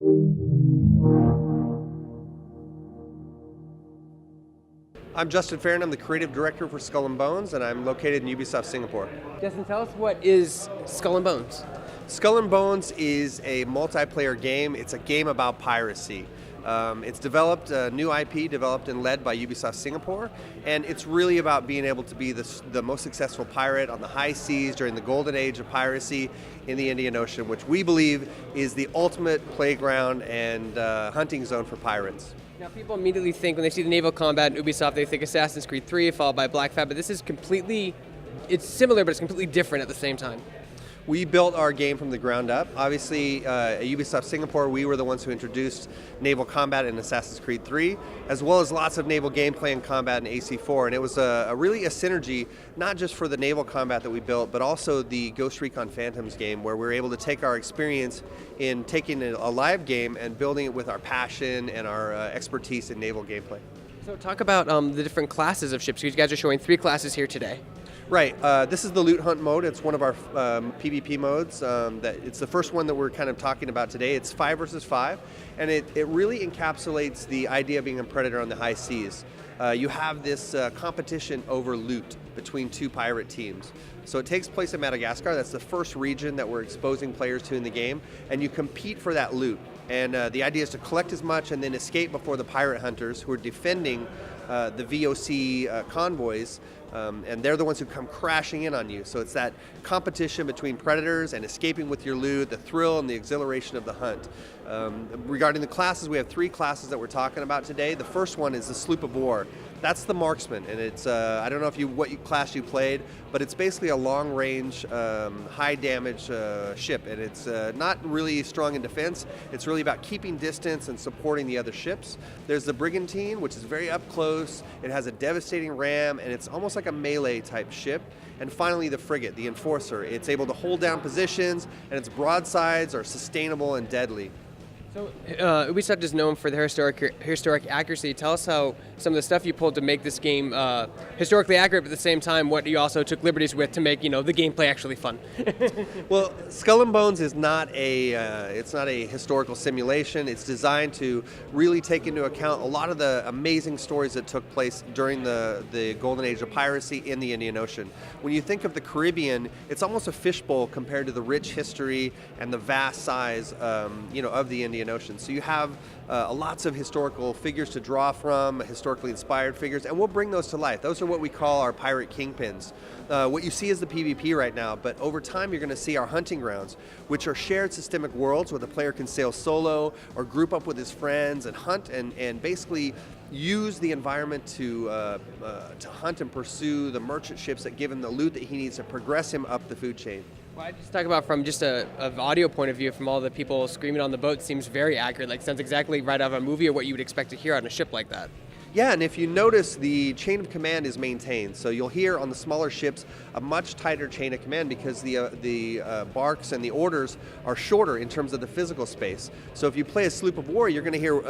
I'm Justin Farron. I'm the creative director for Skull and Bones, and I'm located in Ubisoft Singapore. Justin, tell us, what is Skull and Bones? Skull and Bones is a multiplayer game. It's a game about piracy. It's developed, a new IP developed and led by Ubisoft Singapore, and it's really about being able to be the most successful pirate on the high seas during the Golden Age of Piracy in the Indian Ocean, which we believe is the ultimate playground and hunting zone for pirates. Now, people immediately think, when they see the naval combat in Ubisoft, they think Assassin's Creed 3 followed by Black Flag, but this is it's similar, but it's completely different at the same time. We built our game from the ground up. Obviously, at Ubisoft Singapore, we were the ones who introduced naval combat in Assassin's Creed 3, as well as lots of naval gameplay and combat in AC4. And it was really a synergy, not just for the naval combat that we built, but also the Ghost Recon Phantoms game, where we were able to take our experience in taking a live game and building it with our passion and our expertise in naval gameplay. So talk about the different classes of ships. You guys are showing 3 classes here today. Right. This is the loot hunt mode. It's one of our PvP modes. It's the first one that we're kind of talking about today. It's 5 versus 5, and it really encapsulates the idea of being a predator on the high seas. You have this competition over loot between 2 pirate teams. So it takes place in Madagascar. That's the first region that we're exposing players to in the game, and you compete for that loot. And the idea is to collect as much and then escape before the pirate hunters who are defending the VOC convoys, and they're the ones who come crashing in on you. So it's that competition between predators and escaping with your loot, the thrill and the exhilaration of the hunt. Regarding the classes, we have 3 classes that we're talking about today. The first one is the sloop-of-war. That's the marksman, and it's I don't know what class you played, but it's basically a long-range, high-damage ship, and it's not really strong in defense. It's really about keeping distance and supporting the other ships. There's the brigantine, which is very up close. It has a devastating ram, and it's almost like a melee-type ship. And finally, the frigate, the enforcer. It's able to hold down positions, and its broadsides are sustainable and deadly. So Ubisoft is known for their historic accuracy. Tell us how some of the stuff you pulled to make this game historically accurate, but at the same time, what you also took liberties with to make the gameplay actually fun. Well, Skull and Bones is not it's not a historical simulation. It's designed to really take into account a lot of the amazing stories that took place during the Golden Age of Piracy in the Indian Ocean. When you think of the Caribbean, it's almost a fishbowl compared to the rich history and the vast size of the Indian Ocean. So you have lots of historical figures to draw from, historically inspired figures, and we'll bring those to life. Those are what we call our pirate kingpins. What you see is the PvP right now, but over time you're going to see our hunting grounds, which are shared systemic worlds where the player can sail solo or group up with his friends and hunt and basically use the environment to hunt and pursue the merchant ships that give him the loot that he needs to progress him up the food chain. Well, I just talk about from just an audio point of view, from all the people screaming on the boat, seems very accurate. Like, sounds exactly right out of a movie or what you would expect to hear on a ship like that. Yeah, and if you notice, the chain of command is maintained. So you'll hear on the smaller ships a much tighter chain of command because the barks and the orders are shorter in terms of the physical space. So if you play a sloop of war, you're going to hear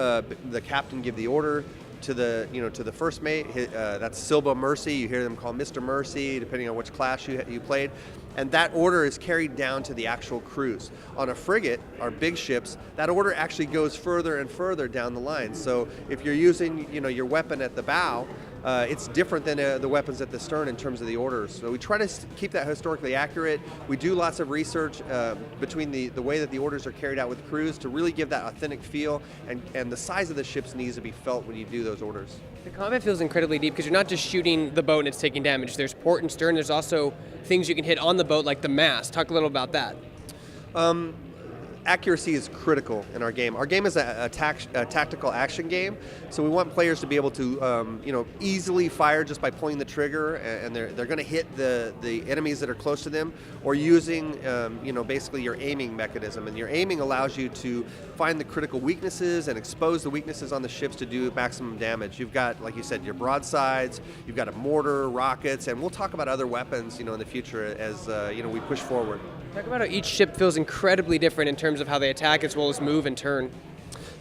the captain give the order to the first mate. That's Silba Mercy. You hear them call Mr. Mercy, depending on which class you played. And that order is carried down to the actual crews. On a frigate, our big ships, that order actually goes further and further down the line. So if you're using your weapon at the bow, it's different than the weapons at the stern in terms of the orders. So we try to keep that historically accurate. We do lots of research between the way that the orders are carried out with crews to really give that authentic feel, and the size of the ships needs to be felt when you do those orders. The combat feels incredibly deep because you're not just shooting the boat and it's taking damage. There's port and stern. There's also things you can hit on the boat like the mast. Talk a little about that. Accuracy is critical in our game. Our game is a tactical action game, so we want players to be able to easily fire just by pulling the trigger, and they're going to hit the enemies that are close to them, or using basically your aiming mechanism. And your aiming allows you to find the critical weaknesses and expose the weaknesses on the ships to do maximum damage. You've got, like you said, your broadsides, you've got a mortar, rockets, and we'll talk about other weapons in the future as we push forward. Talk about how each ship feels incredibly different in terms of how they attack as well as move and turn.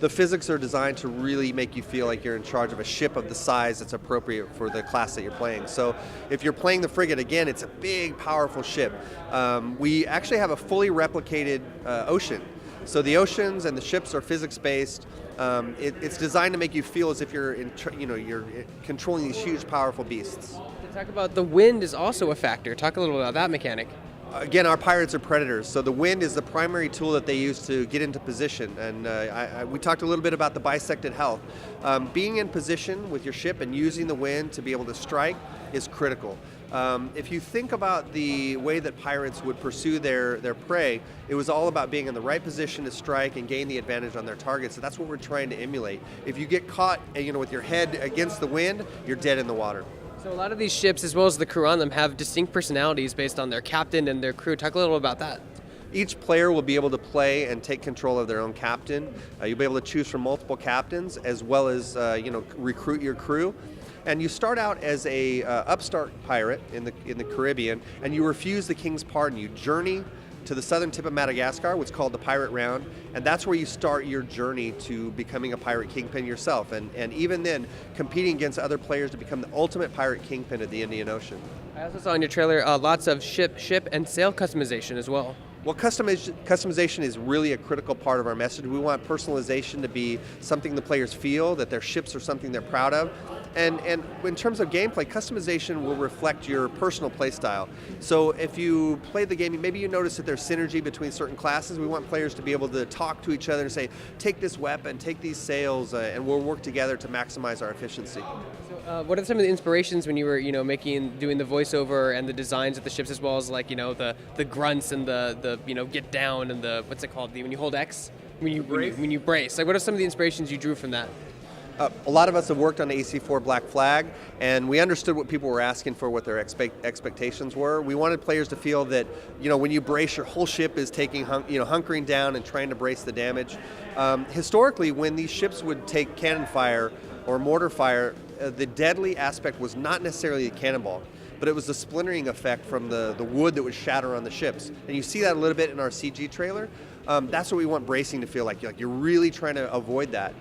The physics are designed to really make you feel like you're in charge of a ship of the size that's appropriate for the class that you're playing. So if you're playing the frigate, again, it's a big, powerful ship. We actually have a fully replicated ocean. So the oceans and the ships are physics-based. It's designed to make you feel as if you're you're controlling these huge, powerful beasts. To talk about the wind is also a factor. Talk a little about that mechanic. Again, our pirates are predators, so the wind is the primary tool that they use to get into position. And we talked a little bit about the bisected health. Being in position with your ship and using the wind to be able to strike is critical. If you think about the way that pirates would pursue their prey, it was all about being in the right position to strike and gain the advantage on their target. So that's what we're trying to emulate. If you get caught, with your head against the wind, you're dead in the water. So a lot of these ships, as well as the crew on them, have distinct personalities based on their captain and their crew. Talk a little about that. Each player will be able to play and take control of their own captain. You'll be able to choose from multiple captains, as well as recruit your crew. And you start out as a upstart pirate in the Caribbean, and you refuse the king's pardon. You journey to the southern tip of Madagascar, what's called the Pirate Round, and that's where you start your journey to becoming a pirate kingpin yourself, and even then competing against other players to become the ultimate pirate kingpin of the Indian Ocean. I also saw in your trailer lots of ship and sail customization as well. Well, customization is really a critical part of our message. We want personalization to be something the players feel, that their ships are something they're proud of. And in terms of gameplay, customization will reflect your personal play style. So if you play the game, maybe you notice that there's synergy between certain classes. We want players to be able to talk to each other and say, take this weapon, take these sails, and we'll work together to maximize our efficiency. So what are some of the inspirations when you were, doing the voiceover and the designs of the ships, as well as the grunts and the get down and the, what's it called, when you hold X? When you brace. Like, what are some of the inspirations you drew from that? A lot of us have worked on AC4 Black Flag, and we understood what people were asking for, what their expectations were. We wanted players to feel that, when you brace, your whole ship is taking, hunkering down and trying to brace the damage. Historically, when these ships would take cannon fire or mortar fire, the deadly aspect was not necessarily the cannonball, but it was the splintering effect from the wood that would shatter on the ships. And you see that a little bit in our CG trailer. That's what we want bracing to feel like. You're really trying to avoid that.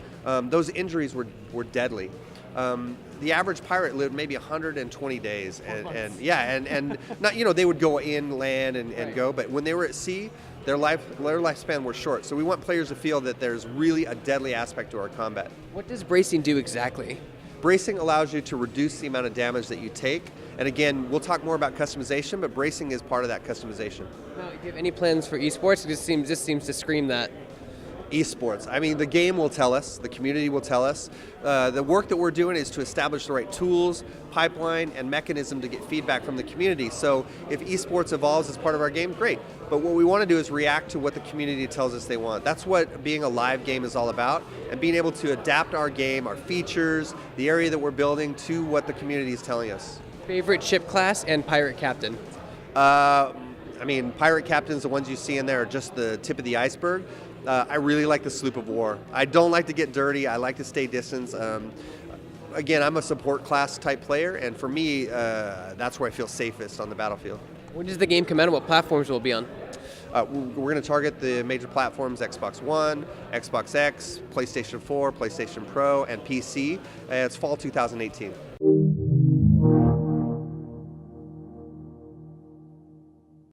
Those injuries were deadly. The average pirate lived maybe 120 days, and not they would go inland and go, but when they were at sea, their lifespan was short. So we want players to feel that there's really a deadly aspect to our combat. What does bracing do exactly? Bracing allows you to reduce the amount of damage that you take. And again, we'll talk more about customization, but bracing is part of that customization. Now, do you have any plans for esports? This seems to scream that. Esports. I mean, the game will tell us, the community will tell us. The work that we're doing is to establish the right tools, pipeline, and mechanism to get feedback from the community. So if esports evolves as part of our game, great. But what we want to do is react to what the community tells us they want. That's what being a live game is all about, and being able to adapt our game, our features, the area that we're building to what the community is telling us. Favorite ship class and pirate captain? Pirate captains, the ones you see in there, are just the tip of the iceberg. I really like the sloop-of-war. I don't like to get dirty. I like to stay distance. Again, I'm a support class type player, and for me, that's where I feel safest on the battlefield. When does the game come out and what platforms will it be on? We're going to target the major platforms: Xbox One, Xbox X, PlayStation 4, PlayStation Pro, and PC. It's fall 2018.